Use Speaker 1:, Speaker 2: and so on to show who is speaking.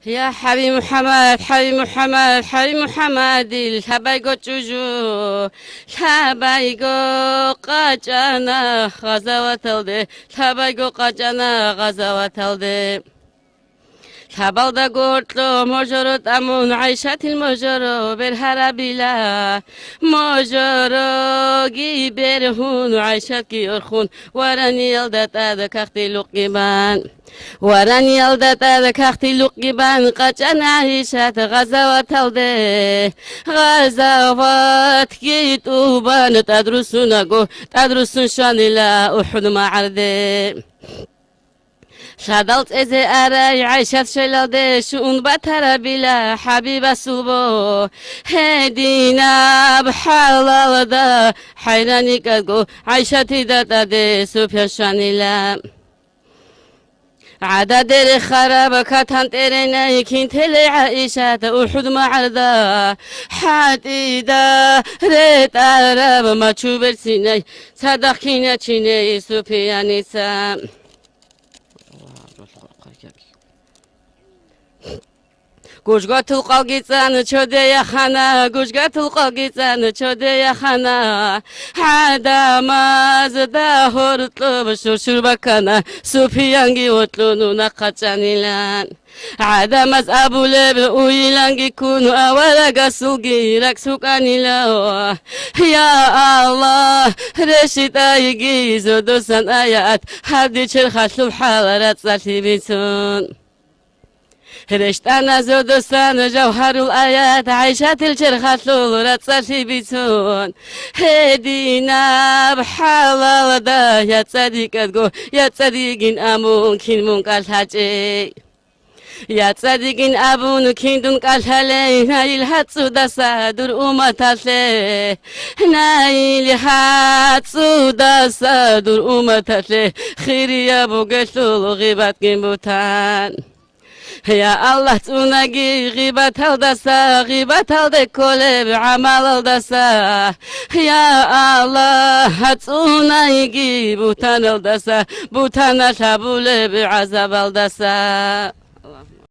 Speaker 1: يا حبيب محمد حبيب محمد حبيب محمد الحبايقو جوجو الحبايقو قاجانا غزوة الدي الحبايقو قاجانا غزوة الدي الحبالدا قرطلو مجرو تامون عيشة المجرو بالهربيلا مجرو جيبرهون عيشة كي أرخون وراني يلدت هذا كختي لقيبان وراني يلدت هذا كختي لقيبان قاجانا عيشة غزوة الدي غزوات كي توبان تدرسون شان لا أحد معرضي شادلت إزي أراي عيشة شلالدي شؤون بطر بلا حبيب سوبو هدينا بحلال دا حيراني كدقو عيشة دا دي سوبيا شانيلا عدد الخراب كتان تريني كنت لي عيشة أحد معرضا حديدا ريت عرب ما تشوبر سيني صدقينا تشيني سوبيا نيسا گوشگاه تلقاگیتن چوده یا خانه گوشگاه تلقاگیتن چوده یا خانه عدم از ده هرتلو بشور بکنه سوپیانگی وطلو نونا قچانیلن عدم از ابو لب اویلانگی کنو اولا گسوگی رکسوکانیلو یا الله رشید ایگی زودوسن آیات حدی چل خشلو حالرات سالتی بیتون رشتنا زودستان جوهر الآيات عيشة الشرخات لولورات صارتي بيتون هدينا بحلال دا يا تصديق أدقو يا تصديقين أمون كين منقال هاجي يا تصديقين أبون كين دون قال هالي نايل هاتسو دا سادر أمتاتلي نايل هاتسو دا سادر أمتاتلي خيري يا بوغشلو غيبات كين يا الله توناجي غيبة الدسا غيبة الدكول بعمل الدسا يا الله توناجي بوتان الدسا بوتان شابول بعذاب الدسا